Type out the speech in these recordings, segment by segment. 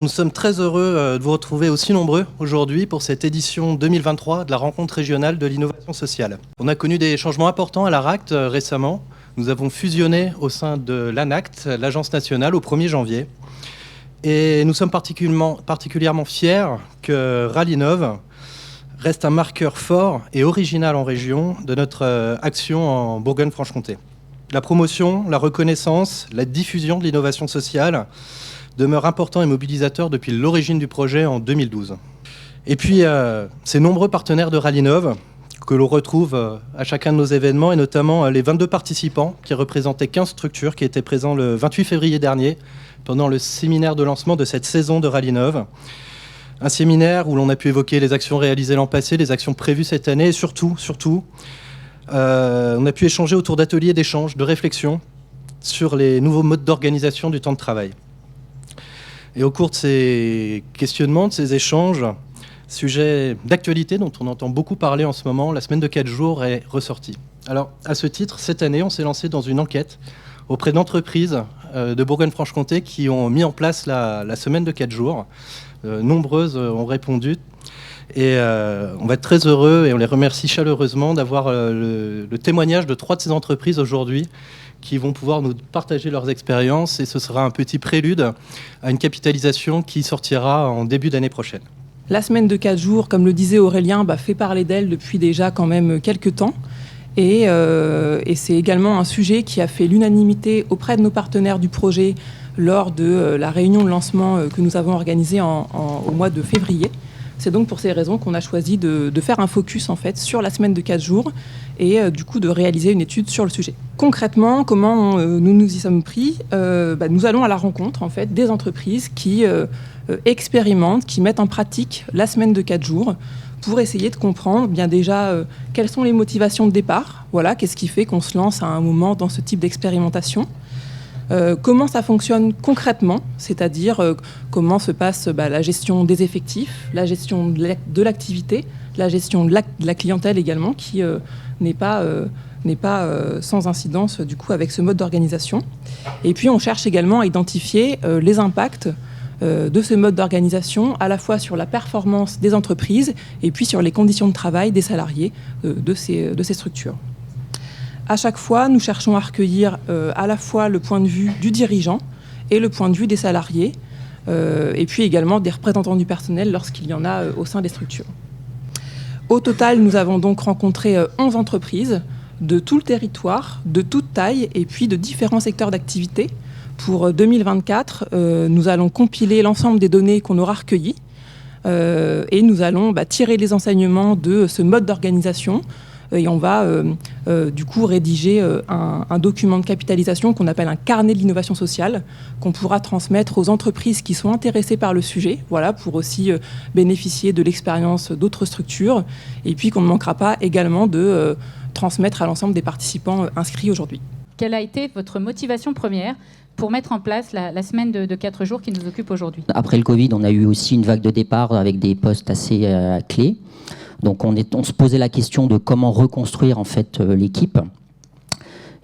Nous sommes très heureux de vous retrouver aussi nombreux aujourd'hui pour cette édition 2023 de la rencontre régionale de l'innovation sociale. On a connu des changements importants à l'ARACT récemment. Nous avons fusionné au sein de l'ANACT, l'Agence nationale, au 1er janvier. Et nous sommes particulièrement fiers que Rallynov reste un marqueur fort et original en région de notre action en Bourgogne-Franche-Comté. La promotion, la reconnaissance, la diffusion de l'innovation sociale demeure important et mobilisateur depuis l'origine du projet en 2012. Et puis, ces nombreux partenaires de Rallynov que l'on retrouve à chacun de nos événements, et notamment les 22 participants qui représentaient 15 structures qui étaient présents le 28 février dernier pendant le séminaire de lancement de cette saison de Rallynov. Un séminaire où l'on a pu évoquer les actions réalisées l'an passé, les actions prévues cette année, et surtout, on a pu échanger autour d'ateliers d'échange, de réflexion sur les nouveaux modes d'organisation du temps de travail. Et au cours de ces questionnements, de ces échanges, sujet d'actualité dont on entend beaucoup parler en ce moment, la semaine de 4 jours est ressortie. Alors, à ce titre, cette année, on s'est lancé dans une enquête auprès d'entreprises de Bourgogne-Franche-Comté qui ont mis en place la semaine de 4 jours. Nombreuses ont répondu. Et on va être très heureux et on les remercie chaleureusement d'avoir le témoignage de 3 de ces entreprises aujourd'hui qui vont pouvoir nous partager leurs expériences, et ce sera un petit prélude à une capitalisation qui sortira en début d'année prochaine. La semaine de 4 jours, comme le disait Aurélien, fait parler d'elle depuis déjà quand même quelques temps. Et c'est également un sujet qui a fait l'unanimité auprès de nos partenaires du projet lors de la réunion de lancement que nous avons organisée au mois de février. C'est donc pour ces raisons qu'on a choisi de faire un focus en fait sur la semaine de 4 jours et du coup de réaliser une étude sur le sujet. Concrètement, comment nous nous y sommes pris nous allons à la rencontre en fait des entreprises qui expérimentent, qui mettent en pratique la semaine de 4 jours pour essayer de comprendre bien déjà quelles sont les motivations de départ. Voilà, qu'est-ce qui fait qu'on se lance à un moment dans ce type d'expérimentation. Comment ça fonctionne concrètement, c'est-à-dire comment se passe la gestion des effectifs, la gestion de l'activité, la gestion de la clientèle également, qui n'est pas sans incidence du coup avec ce mode d'organisation. Et puis on cherche également à identifier les impacts de ce mode d'organisation, à la fois sur la performance des entreprises et puis sur les conditions de travail des salariés de ces structures. À chaque fois, nous cherchons à recueillir à la fois le point de vue du dirigeant et le point de vue des salariés, et puis également des représentants du personnel lorsqu'il y en a au sein des structures. Au total, nous avons donc rencontré 11 entreprises de tout le territoire, de toute taille, et puis de différents secteurs d'activité. Pour 2024, nous allons compiler l'ensemble des données qu'on aura recueillies, et nous allons tirer les enseignements de ce mode d'organisation. Et on va du coup rédiger un document de capitalisation qu'on appelle un carnet de l'innovation sociale, qu'on pourra transmettre aux entreprises qui sont intéressées par le sujet, voilà, pour aussi bénéficier de l'expérience d'autres structures, et puis qu'on ne manquera pas également de transmettre à l'ensemble des participants inscrits aujourd'hui. Quelle a été votre motivation première pour mettre en place la semaine de 4 jours qui nous occupe aujourd'hui? Après le Covid, on a eu aussi une vague de départ avec des postes assez clés. Donc on se posait la question de comment reconstruire en fait l'équipe.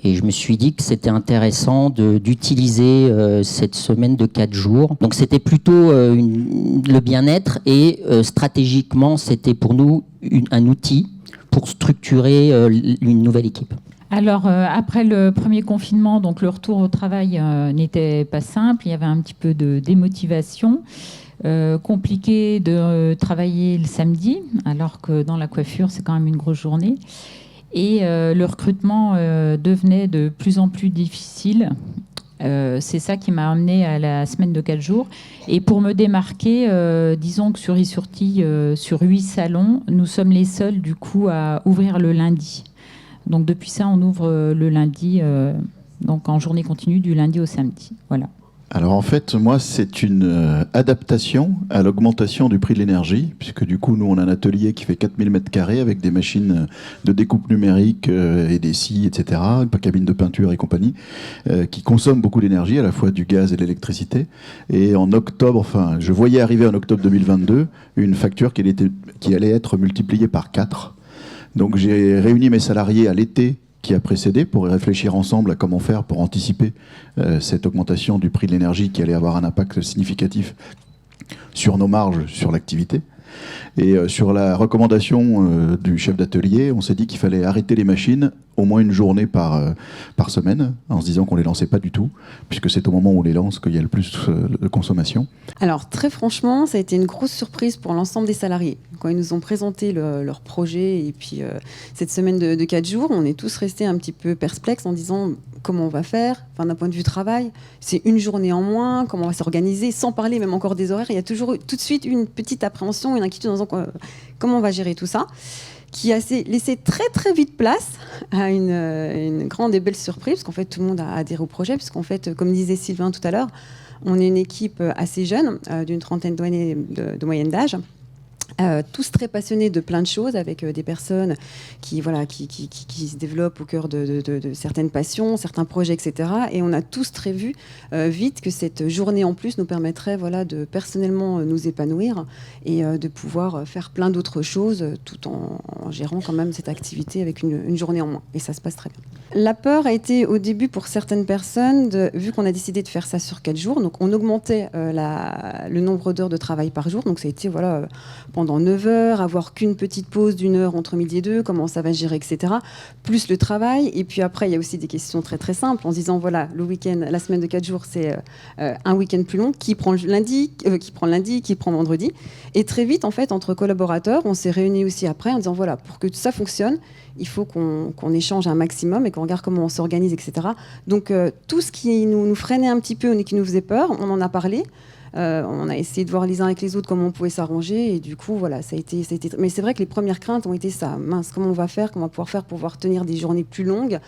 Et je me suis dit que c'était intéressant d'utiliser cette semaine de 4 jours. Donc c'était plutôt le bien-être et stratégiquement, c'était pour nous un outil pour structurer une nouvelle équipe. Alors, après le premier confinement, donc le retour au travail n'était pas simple. Il y avait un petit peu de démotivation. Compliqué de travailler le samedi, alors que dans la coiffure, c'est quand même une grosse journée. Et le recrutement devenait de plus en plus difficile. C'est ça qui m'a amené à la semaine de 4 jours. Et pour me démarquer, disons que sur Isurti, sur 8 salons, nous sommes les seuls, du coup, à ouvrir le lundi. Donc depuis ça, on ouvre le lundi, donc en journée continue, du lundi au samedi. Voilà. Alors en fait, moi, c'est une adaptation à l'augmentation du prix de l'énergie, puisque du coup, nous, on a un atelier qui fait 4000 m² avec des machines de découpe numérique et des scies, etc., une cabine de peinture et compagnie, qui consomment beaucoup d'énergie, à la fois du gaz et de l'électricité. Et en octobre, je voyais arriver en octobre 2022 une facture qui allait être multipliée par 4. Donc j'ai réuni mes salariés à l'été qui a précédé pour réfléchir ensemble à comment faire pour anticiper cette augmentation du prix de l'énergie qui allait avoir un impact significatif sur nos marges, sur l'activité. Et sur la recommandation du chef d'atelier, on s'est dit qu'il fallait arrêter les machines au moins une journée par semaine, en se disant qu'on ne les lançait pas du tout, puisque c'est au moment où on les lance qu'il y a le plus de consommation. Alors très franchement, ça a été une grosse surprise pour l'ensemble des salariés. Quand ils nous ont présenté leur projet et puis cette semaine de 4 jours, on est tous restés un petit peu perplexes en disant comment on va faire, enfin, d'un point de vue travail, c'est une journée en moins, comment on va s'organiser, sans parler même encore des horaires. Il y a toujours tout de suite une petite appréhension, une inquiétude en disant comment on va gérer tout ça, qui a laissé très très vite place à une grande et belle surprise, parce qu'en fait tout le monde a adhéré au projet, puisqu'en fait, comme disait Sylvain tout à l'heure, on est une équipe assez jeune, d'une trentaine d'années de moyenne d'âge, tous très passionnés de plein de choses, avec des personnes qui se développent au cœur de certaines passions, certains projets, etc. Et on a tous très vu vite que cette journée en plus nous permettrait de personnellement nous épanouir et de pouvoir faire plein d'autres choses tout en gérant quand même cette activité avec une journée en moins. Et ça se passe très bien. La peur a été au début pour certaines personnes, vu qu'on a décidé de faire ça sur 4 jours, donc on augmentait le nombre d'heures de travail par jour. Donc ça a été pendant 9 heures, avoir qu'une petite pause d'1 heure entre midi et 2, comment ça va se gérer, etc. Plus le travail. Et puis après, il y a aussi des questions très très simples en se disant, le week-end, la semaine de 4 jours, c'est un week-end plus long. Qui prend lundi, qui prend vendredi. Et très vite, en fait, entre collaborateurs, on s'est réunis aussi après en disant, pour que ça fonctionne, il faut qu'on échange un maximum et qu'on regarde comment on s'organise, etc. Donc, tout ce qui nous freinait un petit peu et qui nous faisait peur, on en a parlé. On a essayé de voir les uns avec les autres comment on pouvait s'arranger et du coup ça a été. Mais c'est vrai que les premières craintes ont été ça. Mince, comment on va faire, comment on va pouvoir faire pour pouvoir tenir des journées plus longues,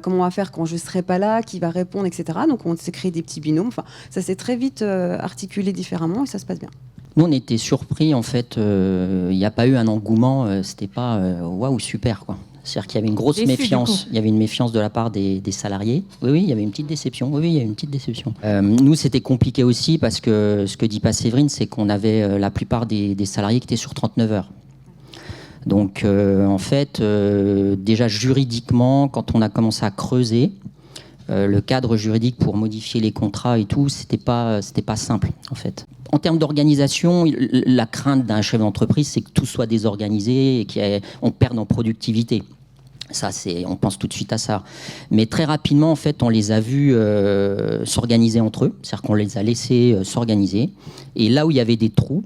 comment on va faire quand je serai pas là, qui va répondre, etc. Donc on s'est créé des petits binômes. Enfin, ça s'est très vite articulé différemment et ça se passe bien. Nous, on était surpris, en fait. Il n'y a pas eu un engouement. C'était pas waouh, super, quoi. C'est-à-dire qu'il y avait une grosse méfiance. Il y avait une méfiance de la part des salariés. Oui, il y avait une petite déception. Oui, il y a une petite déception. Nous, c'était compliqué aussi parce que ce que dit pas Séverine, c'est qu'on avait la plupart des salariés qui étaient sur 39 heures. Donc, en fait, déjà juridiquement, quand on a commencé à creuser, le cadre juridique pour modifier les contrats et tout, c'était pas simple, en fait. En termes d'organisation, la crainte d'un chef d'entreprise, c'est que tout soit désorganisé et qu'on perde en productivité. Ça, on pense tout de suite à ça. Mais très rapidement, en fait, on les a vus s'organiser entre eux. C'est-à-dire qu'on les a laissés s'organiser. Et là où il y avait des trous,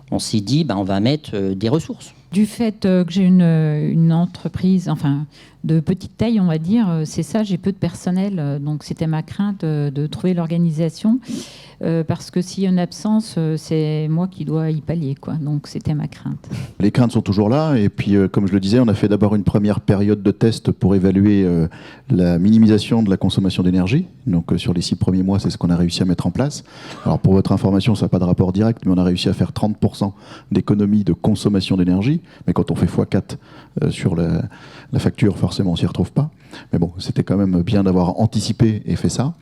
on s'est dit, on va mettre des ressources. Du fait que j'ai une entreprise, de petite taille, on va dire, c'est ça, j'ai peu de personnel. Donc, c'était ma crainte de trouver l'organisation. Parce que s'il y a une absence, c'est moi qui dois y pallier, quoi. Donc, c'était ma crainte. Les craintes sont toujours là. Et puis, comme je le disais, on a fait d'abord une première période de test pour évaluer la minimisation de la consommation d'énergie. Donc, sur les 6 premiers mois, c'est ce qu'on a réussi à mettre en place. Alors, pour votre information, ça n'a pas de rapport direct, mais on a réussi à faire 30% d'économie de consommation d'énergie. Mais quand on fait x4 sur la facture, forcément, on ne s'y retrouve pas. Mais bon, c'était quand même bien d'avoir anticipé et fait ça.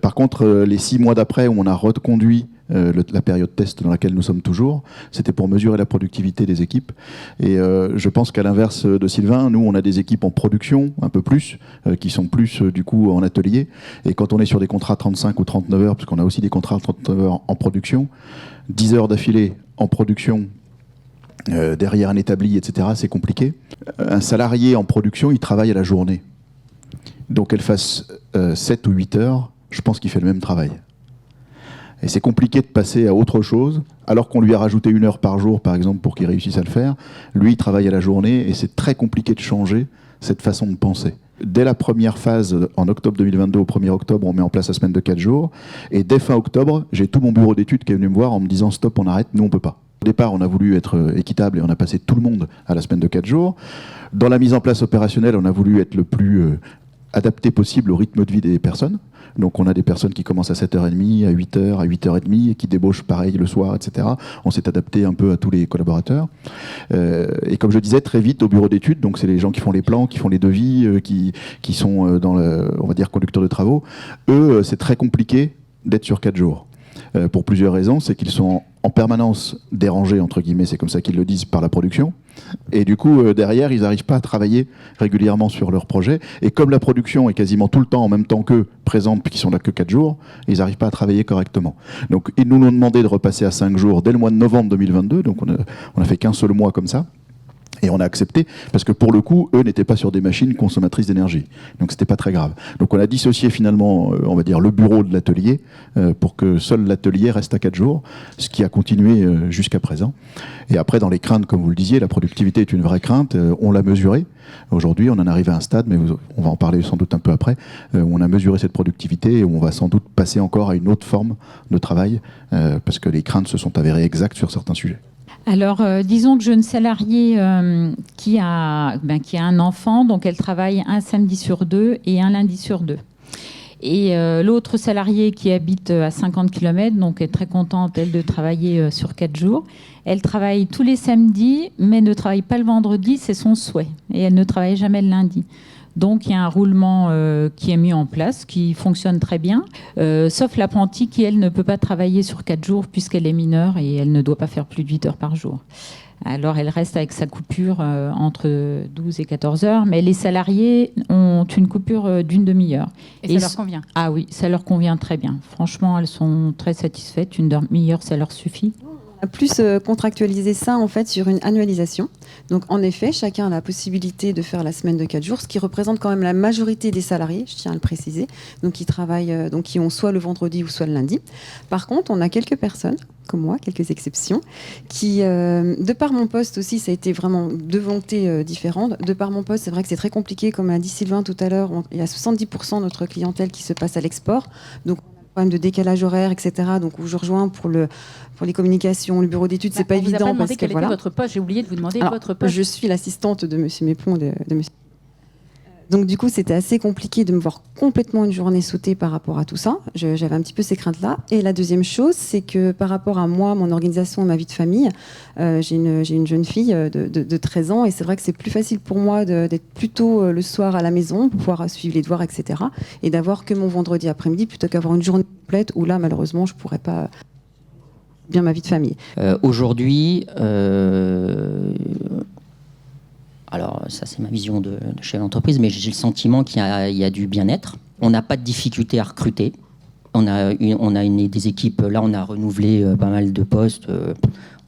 Par contre, les 6 mois d'après, où on a reconduit la période test dans laquelle nous sommes toujours, c'était pour mesurer la productivité des équipes. Et je pense qu'à l'inverse de Sylvain, nous, on a des équipes en production, un peu plus, qui sont plus, du coup, en atelier. Et quand on est sur des contrats 35 ou 39 heures, parce qu'on a aussi des contrats 39 heures en production, 10 heures d'affilée en production, derrière un établi, etc., c'est compliqué. Un salarié en production, il travaille à la journée. Donc, qu'elle fasse 7 ou 8 heures, je pense qu'il fait le même travail. Et c'est compliqué de passer à autre chose, alors qu'on lui a rajouté 1 heure par jour, par exemple, pour qu'il réussisse à le faire. Lui, il travaille à la journée, et c'est très compliqué de changer cette façon de penser. Dès la première phase, en octobre 2022, au 1er octobre, on met en place la semaine de 4 jours. Et dès fin octobre, j'ai tout mon bureau d'études qui est venu me voir en me disant « Stop, on arrête, nous on peut pas ». Au départ, on a voulu être équitable et on a passé tout le monde à la semaine de 4 jours. Dans la mise en place opérationnelle, on a voulu être le plus adapté possible au rythme de vie des personnes. Donc on a des personnes qui commencent à 7h30, à 8h, à 8h30 et qui débauchent pareil le soir, etc. On s'est adapté un peu à tous les collaborateurs. Et comme je disais, très vite au bureau d'études, donc c'est les gens qui font les plans, qui font les devis, qui sont on va dire conducteurs de travaux. Eux, c'est très compliqué d'être sur 4 jours. pour plusieurs raisons. C'est qu'ils sont en permanence dérangés, entre guillemets, c'est comme ça qu'ils le disent, par la production. Et du coup, derrière, ils n'arrivent pas à travailler régulièrement sur leur projet. Et comme la production est quasiment tout le temps en même temps qu'eux présente, puis qu'ils sont là que 4 jours, ils n'arrivent pas à travailler correctement. Donc, ils nous ont demandé de repasser à 5 jours dès le mois de novembre 2022. Donc, on a fait qu'un seul mois comme ça. Et on a accepté, parce que pour le coup, eux n'étaient pas sur des machines consommatrices d'énergie. Donc c'était pas très grave. Donc on a dissocié finalement, on va dire, le bureau de l'atelier, pour que seul l'atelier reste à 4 jours, ce qui a continué jusqu'à présent. Et après, dans les craintes, comme vous le disiez, la productivité est une vraie crainte. On l'a mesurée. Aujourd'hui, on en arrive à un stade, mais on va en parler sans doute un peu après, où on a mesuré cette productivité et où on va sans doute passer encore à une autre forme de travail, parce que les craintes se sont avérées exactes sur certains sujets. Alors, disons que j'ai une salariée qui a un enfant, donc elle travaille un samedi sur 2 et un lundi sur 2. Et l'autre salariée qui habite à 50 km, donc est très contente, elle, de travailler sur 4 jours. Elle travaille tous les samedis, mais ne travaille pas le vendredi, c'est son souhait. Et elle ne travaille jamais le lundi. Donc, il y a un roulement qui est mis en place, qui fonctionne très bien, sauf l'apprentie qui, elle, ne peut pas travailler sur 4 jours puisqu'elle est mineure et elle ne doit pas faire plus de 8 heures par jour. Alors, elle reste avec sa coupure entre 12 et 14 heures, mais les salariés ont une coupure d'une demi-heure. Et ça leur convient? Ah oui, ça leur convient très bien. Franchement, elles sont très satisfaites. Une demi-heure, ça leur suffit. On a plus contractualisé ça en fait sur une annualisation. Donc en effet, chacun a la possibilité de faire la semaine de 4 jours, ce qui représente quand même la majorité des salariés, je tiens à le préciser, donc qui travaillent, donc qui ont soit le vendredi ou soit le lundi. Par contre, on a quelques personnes, comme moi, quelques exceptions, qui, de par mon poste aussi, ça a été vraiment deux volontés différentes. De par mon poste, c'est vrai que c'est très compliqué, comme a dit Sylvain tout à l'heure, il y a 70% de notre clientèle qui se passe à l'export. Donc problème de décalage horaire, etc. Donc où je rejoins pour les communications, le bureau d'études, c'est pas évident. Vous a pas demandé parce quel que, était votre poste. J'ai oublié de vous demander votre poste. Je suis l'assistante de Monsieur Mépon, de Monsieur. Donc du coup, c'était assez compliqué de me voir complètement une journée sautée par rapport à tout ça. J'avais un petit peu ces craintes-là. Et la deuxième chose, c'est que par rapport à moi, mon organisation et ma vie de famille, j'ai une jeune fille de 13 ans et c'est vrai que c'est plus facile pour moi d'être plutôt le soir à la maison pour pouvoir suivre les devoirs, etc. Et d'avoir que mon vendredi après-midi plutôt qu'avoir une journée complète où là, malheureusement, je ne pourrais pas bien ma vie de famille. Aujourd'hui, alors ça c'est ma vision de chef d'entreprise, mais j'ai le sentiment qu'il y a du bien-être. On n'a pas de difficulté à recruter. On a des équipes, là on a renouvelé pas mal de postes.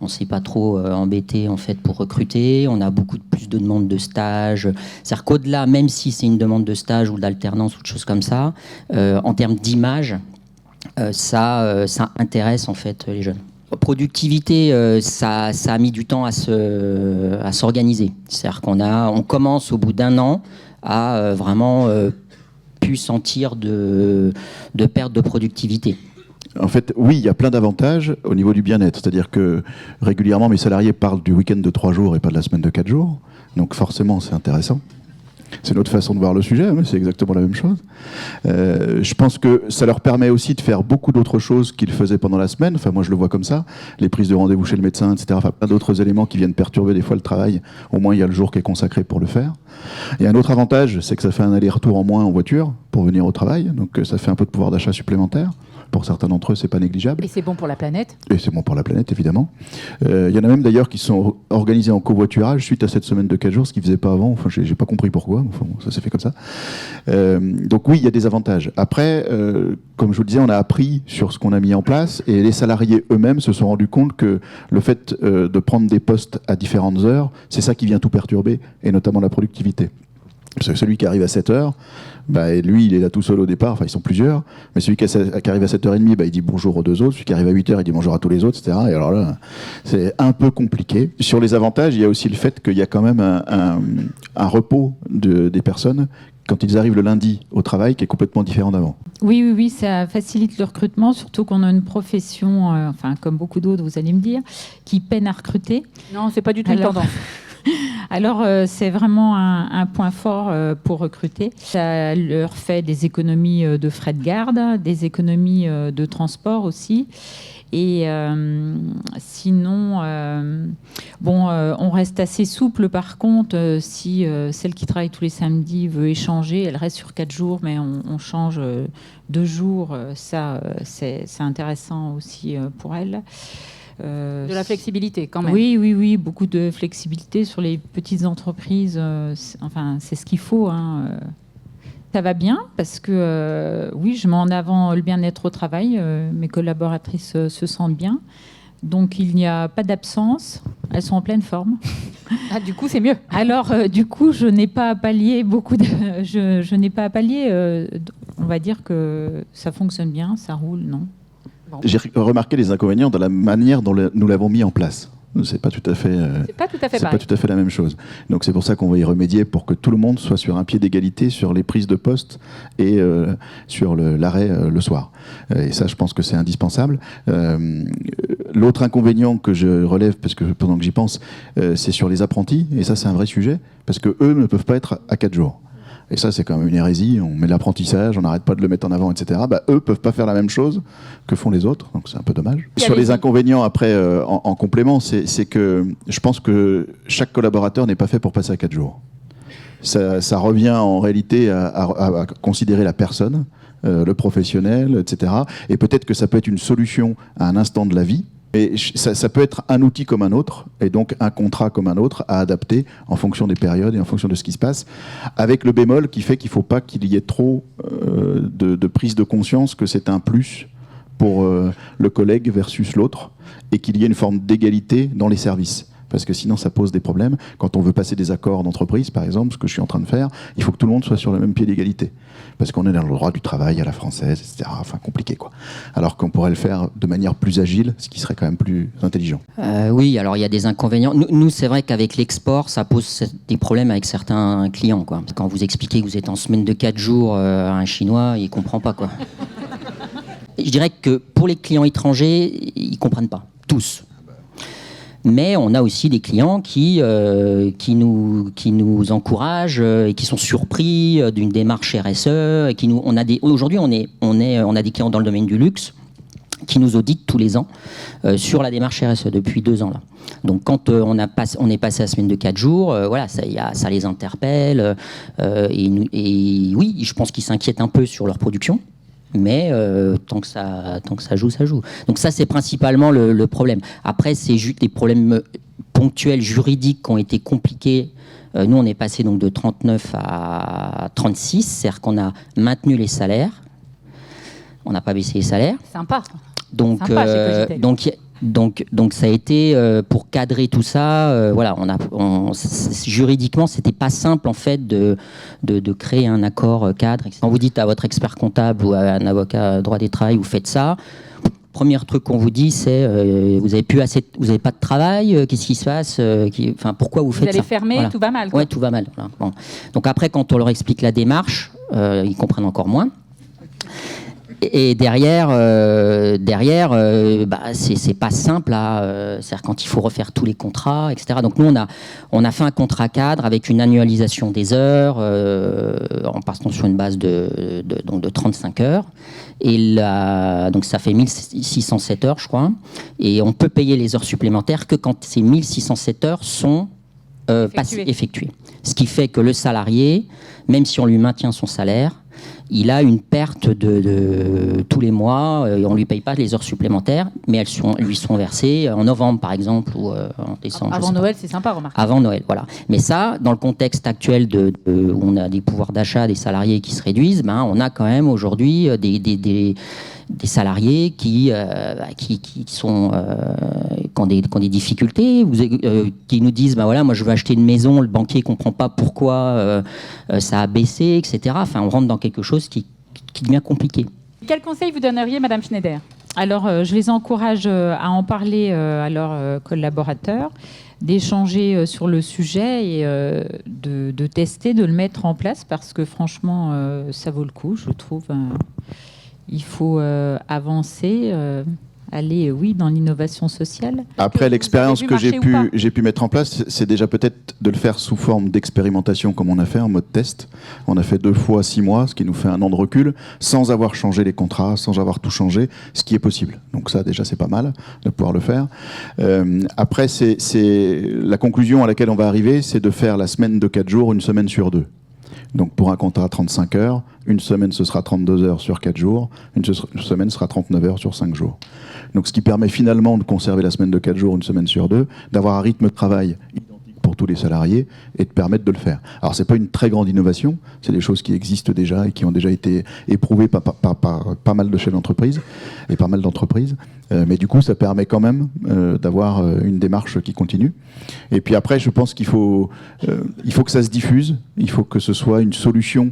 On ne s'est pas trop embêté en fait pour recruter. On a beaucoup plus de demandes de stage. C'est-à-dire qu'au-delà, même si c'est une demande de stage ou d'alternance ou de choses comme ça, en termes d'image, ça intéresse en fait les jeunes. Productivité, ça a mis du temps à s'organiser. C'est-à-dire qu'on commence au bout d'un an à vraiment pu sentir de perte de productivité. En fait, oui, il y a plein d'avantages au niveau du bien-être. C'est-à-dire que régulièrement, mes salariés parlent du week-end de 3 jours et pas de la semaine de 4 jours. Donc forcément, c'est intéressant. C'est notre façon de voir le sujet, mais c'est exactement la même chose. Je pense que ça leur permet aussi de faire beaucoup d'autres choses qu'ils faisaient pendant la semaine. Enfin, moi, je le vois comme ça. Les prises de rendez-vous chez le médecin, etc. Enfin, plein d'autres éléments qui viennent perturber des fois le travail. Au moins, il y a le jour qui est consacré pour le faire. Et un autre avantage, c'est que ça fait un aller-retour en moins en voiture pour venir au travail. Donc, ça fait un peu de pouvoir d'achat supplémentaire. Pour certains d'entre eux, c'est pas négligeable. Et c'est bon pour la planète. Et c'est bon pour la planète, évidemment. Il y en a même d'ailleurs qui sont organisés en covoiturage suite à cette semaine de 4 jours, ce qu'ils ne faisaient pas avant. Enfin, j'ai pas compris pourquoi. Enfin, bon, ça s'est fait comme ça. Donc oui, il y a des avantages. Après, comme je vous le disais, on a appris sur ce qu'on a mis en place et les salariés eux-mêmes se sont rendus compte que le fait de prendre des postes à différentes heures, c'est ça qui vient tout perturber, et notamment la productivité. Parce que celui qui arrive à 7 heures, lui, il est là tout seul au départ, enfin ils sont plusieurs, mais celui qui arrive à 7h30, il dit bonjour aux 2 autres, celui qui arrive à 8h, il dit bonjour à tous les autres, etc. Et alors là, c'est un peu compliqué. Sur les avantages, il y a aussi le fait qu'il y a quand même un repos des personnes quand ils arrivent le lundi au travail qui est complètement différent d'avant. Oui, ça facilite le recrutement, surtout qu'on a une profession, comme beaucoup d'autres, vous allez me dire, qui peine à recruter. Non, c'est pas du tout une tendance. Alors, c'est vraiment un point fort pour recruter. Ça leur fait des économies de frais de garde, des économies de transport aussi. Et sinon, on reste assez souple. Par contre, si celle qui travaille tous les samedis veut échanger, elle reste sur 4 jours, mais on change 2 jours. Ça, c'est intéressant aussi pour elle. De la flexibilité, quand même. Oui, beaucoup de flexibilité sur les petites entreprises. C'est ce qu'il faut. Ça va bien parce que, oui, je mets en avant le bien-être au travail. Mes collaboratrices se sentent bien. Donc, il n'y a pas d'absence. Elles sont en pleine forme. Ah, du coup, c'est mieux. Alors, du coup, je n'ai pas à pallier je n'ai pas à pallier. On va dire que ça fonctionne bien, ça roule, non? Bon. J'ai remarqué les inconvénients dans la manière dont nous l'avons mis en place. C'est pas tout à fait. C'est pas tout à fait c'est pareil. pas tout à fait la même chose. Donc c'est pour ça qu'on va y remédier pour que tout le monde soit sur un pied d'égalité sur les prises de poste et sur l'arrêt le soir. Et ça, je pense que c'est indispensable. L'autre inconvénient que je relève, parce que pendant que j'y pense, c'est sur les apprentis. Et ça, c'est un vrai sujet, parce que eux ne peuvent pas être à 4 jours. Et ça, c'est quand même une hérésie. On met l'apprentissage, on n'arrête pas de le mettre en avant, etc. Eux peuvent pas faire la même chose que font les autres, donc c'est un peu dommage. Sur les inconvénients, après, en complément, c'est que je pense que chaque collaborateur n'est pas fait pour passer à 4 jours. Ça revient en réalité à considérer la personne, le professionnel, etc. Et peut-être que ça peut être une solution à un instant de la vie. Mais ça peut être un outil comme un autre, et donc un contrat comme un autre, à adapter en fonction des périodes et en fonction de ce qui se passe, avec le bémol qui fait qu'il ne faut pas qu'il y ait trop de prise de conscience que c'est un plus pour le collègue versus l'autre, et qu'il y ait une forme d'égalité dans les services. Parce que sinon, ça pose des problèmes. Quand on veut passer des accords d'entreprise, par exemple, ce que je suis en train de faire, il faut que tout le monde soit sur le même pied d'égalité. Parce qu'on est dans le droit du travail à la française, etc. Enfin, compliqué, quoi. Alors qu'on pourrait le faire de manière plus agile, ce qui serait quand même plus intelligent. Oui, alors il y a des inconvénients. Nous, c'est vrai qu'avec l'export, ça pose des problèmes avec certains clients, quoi. Quand vous expliquez que vous êtes en semaine de 4 jours à un Chinois, il ne comprend pas, quoi. Je dirais que pour les clients étrangers, ils ne comprennent pas. Tous. Mais on a aussi des clients qui nous encouragent et qui sont surpris d'une démarche RSE. Et aujourd'hui, on a des clients dans le domaine du luxe qui nous auditent tous les ans sur la démarche RSE depuis 2 ans là. Donc quand on est passé à la semaine de 4 jours, voilà, ça les interpelle. Et oui, je pense qu'ils s'inquiètent un peu sur leur production. Mais tant que ça joue, ça joue. Donc ça, c'est principalement le problème. Après, c'est juste des problèmes ponctuels juridiques qui ont été compliqués. Nous, on est passé donc de 39 à 36, c'est-à-dire qu'on a maintenu les salaires. On n'a pas baissé les salaires. Sympa. Donc, Sympa, chez Cogitel. Donc ça a été pour cadrer tout ça. Voilà, juridiquement, c'était pas simple en fait de créer un accord cadre. Quand vous dites à votre expert comptable ou à un avocat droit des travail, vous faites ça. Premier truc qu'on vous dit, c'est vous avez pas de travail. Qu'est-ce qui se passe pourquoi vous faites ça? Vous allez fermer, voilà. Tout va mal. Quoi. Ouais, tout va mal. Voilà. Bon. Donc après, quand on leur explique la démarche, ils comprennent encore moins. Et derrière, c'est pas simple. C'est-à-dire quand il faut refaire tous les contrats, etc. Donc nous, on a fait un contrat cadre avec une annualisation des heures, en partant sur une base de 35 heures. Et donc ça fait 1607 heures, je crois. Et on peut payer les heures supplémentaires que quand ces 1607 heures sont effectuées. Ce qui fait que le salarié, même si on lui maintient son salaire, il a une perte de tous les mois, et on ne lui paye pas les heures supplémentaires, mais elles lui sont versées en novembre, par exemple, ou en décembre. Avant Noël, c'est sympa, remarque. Avant Noël, voilà. Mais ça, dans le contexte actuel où on a des pouvoirs d'achat des salariés qui se réduisent, on a quand même aujourd'hui des salariés qui ont des difficultés, qui nous disent voilà, moi je veux acheter une maison, le banquier ne comprend pas pourquoi ça a baissé, etc. Enfin, on rentre dans quelque chose qui devient compliqué. Quel conseil vous donneriez, Madame Schneider? Alors, je les encourage à en parler à leurs collaborateurs, d'échanger sur le sujet et de tester, de le mettre en place, parce que franchement, ça vaut le coup, je trouve. Il faut avancer. aller, oui, dans l'innovation sociale. Après, vous l'expérience avez que vu marcher ou pas j'ai pu mettre en place, c'est déjà peut-être de le faire sous forme d'expérimentation comme on a fait en mode test. On a fait 2 fois 6 mois, ce qui nous fait 1 an de recul, sans avoir changé les contrats, sans avoir tout changé, ce qui est possible. Donc ça, déjà, c'est pas mal de pouvoir le faire. Après, c'est la conclusion à laquelle on va arriver, c'est de faire la semaine de 4 jours, une semaine sur 2. Donc pour un contrat à 35 heures, une semaine ce sera 32 heures sur 4 jours, une semaine sera 39 heures sur 5 jours. Donc ce qui permet finalement de conserver la semaine de 4 jours, une semaine sur 2, d'avoir un rythme de travail identique pour tous les salariés et de permettre de le faire. Alors c'est pas une très grande innovation, c'est des choses qui existent déjà et qui ont déjà été éprouvées par pas mal de chefs d'entreprise et pas mal d'entreprises. Mais du coup, ça permet quand même d'avoir une démarche qui continue. Et puis après, je pense qu'il faut que ça se diffuse, il faut que ce soit une solution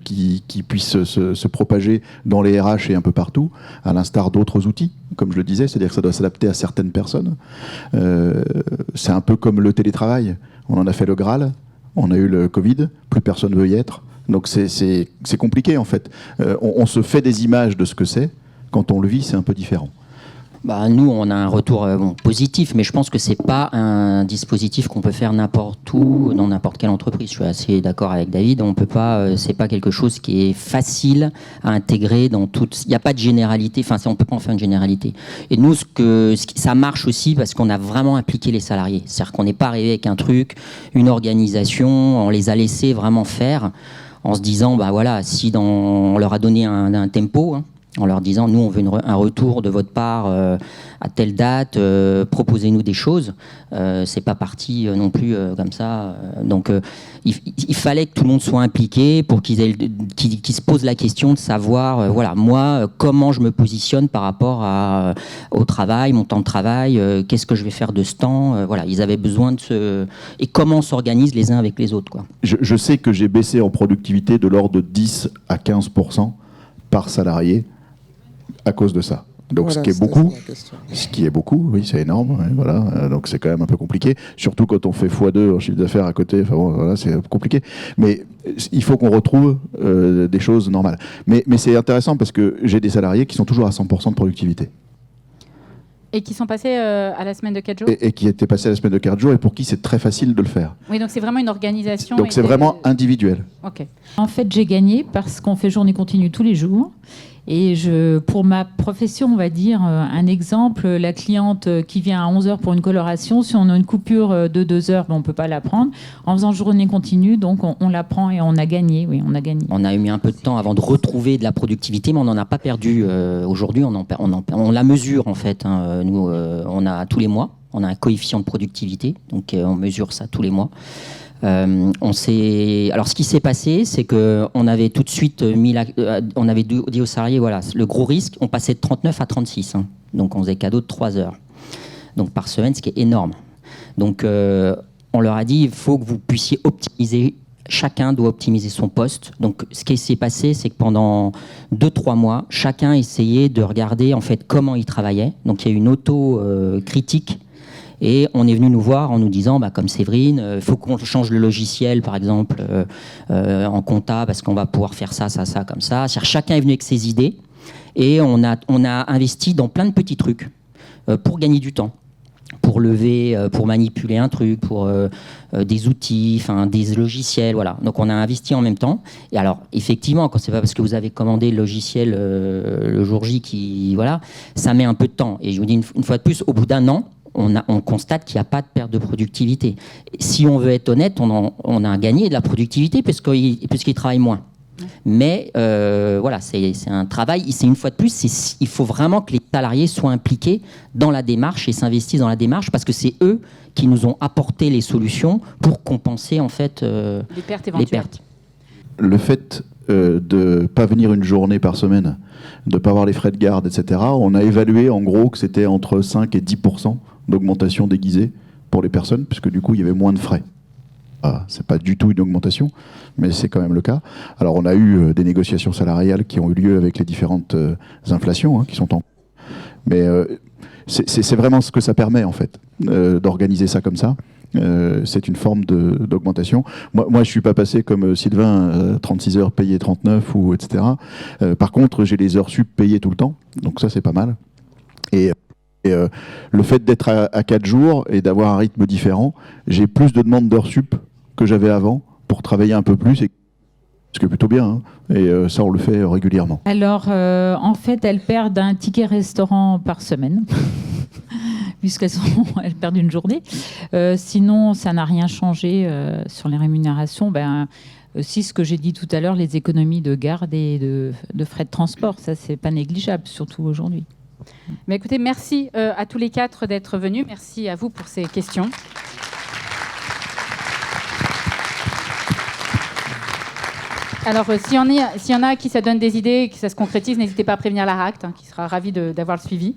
qui puisse se propager dans les RH et un peu partout, à l'instar d'autres outils, comme je le disais, c'est-à-dire que ça doit s'adapter à certaines personnes. C'est un peu comme le télétravail. On en a fait le Graal, on a eu le Covid, plus personne ne veut y être. Donc c'est compliqué en fait. On se fait des images de ce que c'est. Quand on le vit, c'est un peu différent. Bah, nous, on a un retour positif, mais je pense que c'est pas un dispositif qu'on peut faire n'importe où, dans n'importe quelle entreprise. Je suis assez d'accord avec David. On peut pas, c'est pas quelque chose qui est facile à intégrer dans toute. Il n'y a pas de généralité. Enfin, on peut pas en faire une généralité. Et nous, ça marche aussi parce qu'on a vraiment impliqué les salariés. C'est-à-dire qu'on n'est pas arrivé avec un truc, une organisation, on les a laissés vraiment faire, en se disant, bah voilà, on leur a donné un tempo. En leur disant, nous, on veut un retour de votre part à telle date, proposez-nous des choses. C'est pas parti non plus comme ça. Donc, il fallait que tout le monde soit impliqué pour qu'ils se posent la question de savoir, voilà, moi, comment je me positionne par rapport au travail, mon temps de travail, qu'est-ce que je vais faire de ce temps. Voilà, ils avaient besoin de et comment on s'organise les uns avec les autres, quoi. Je sais que j'ai baissé en productivité de l'ordre de 10 à 15% par salarié à cause de ça. Donc voilà, ce qui est beaucoup, oui, c'est énorme, ouais, voilà. Donc c'est quand même un peu compliqué, surtout quand on fait x2 en chiffre d'affaires à côté, enfin bon, voilà, c'est compliqué. Mais il faut qu'on retrouve des choses normales. Mais c'est intéressant parce que j'ai des salariés qui sont toujours à 100% de productivité. Et qui sont passés à la semaine de 4 jours et qui étaient passés à la semaine de 4 jours et pour qui c'est très facile de le faire. Oui, donc c'est vraiment une organisation. Donc c'est vraiment individuel. Okay. En fait, j'ai gagné parce qu'on fait journée continue tous les jours. Et pour ma profession, on va dire, un exemple, la cliente qui vient à 11h pour une coloration, si on a une coupure de 2 heures, on ne peut pas la prendre. En faisant journée continue, donc on la prend et on a gagné. Oui, on a gagné. On a mis un peu de temps avant de retrouver de la productivité, mais on n'en a pas perdu. Aujourd'hui, on la mesure en fait. Nous, on a tous les mois, on a un coefficient de productivité, donc on mesure ça tous les mois. Alors, ce qui s'est passé, c'est qu'on avait tout de suite on avait dit aux salariés, voilà, le gros risque, on passait de 39 à 36. Donc, on faisait cadeau de 3 heures. Donc, par semaine, ce qui est énorme. Donc, on leur a dit, il faut que vous puissiez optimiser. Chacun doit optimiser son poste. Donc, ce qui s'est passé, c'est que pendant 2-3 mois, chacun essayait de regarder, en fait, comment il travaillait. Donc, il y a eu une auto-critique. Et on est venu nous voir en nous disant, comme Séverine, il faut qu'on change le logiciel, par exemple, en compta, parce qu'on va pouvoir faire ça, comme ça. C'est-à-dire, chacun est venu avec ses idées. Et on a investi dans plein de petits trucs pour gagner du temps. Pour lever, pour manipuler un truc, pour des outils, des logiciels, voilà. Donc on a investi en même temps. Et alors effectivement, quand c'est pas parce que vous avez commandé le logiciel le jour J ça met un peu de temps. Et je vous dis une fois de plus, au bout d'un an, on constate qu'il n'y a pas de perte de productivité. Si on veut être honnête, on a gagné de la productivité puisqu'il travaille moins. Mais voilà, c'est un travail. C'est une fois de plus, il faut vraiment que les salariés soient impliqués dans la démarche et s'investissent dans la démarche parce que c'est eux qui nous ont apporté les solutions pour compenser en fait les pertes éventuelles. Le fait de ne pas venir une journée par semaine, de ne pas avoir les frais de garde, etc., on a évalué en gros que c'était entre 5 et 10% d'augmentation déguisée pour les personnes, puisque du coup il y avait moins de frais. C'est pas du tout une augmentation, mais c'est quand même le cas. Alors on a eu des négociations salariales qui ont eu lieu avec les différentes inflations qui sont en... Mais c'est vraiment ce que ça permet en fait, d'organiser ça comme ça. C'est une forme d'augmentation. Moi, je suis pas passé comme Sylvain, 36 heures payées 39 ou etc. Par contre, j'ai les heures sup payées tout le temps, donc ça c'est pas mal. Et le fait d'être à 4 jours et d'avoir un rythme différent, j'ai plus de demandes d'heures sup que j'avais avant pour travailler un peu plus. Ce qui est plutôt bien, hein. Et ça, on le fait régulièrement. Alors, en fait, elles perdent un ticket restaurant par semaine, puisqu'elles perdent une journée. Sinon, ça n'a rien changé sur les rémunérations. Si ce que j'ai dit tout à l'heure, les économies de garde et de frais de transport, ça, c'est pas négligeable, surtout aujourd'hui. Mais écoutez, merci à tous les 4 d'être venus. Merci à vous pour ces questions. Alors, s'il y en a qui ça donne des idées, que ça se concrétise, n'hésitez pas à prévenir la RACT, qui sera ravie d'avoir le suivi.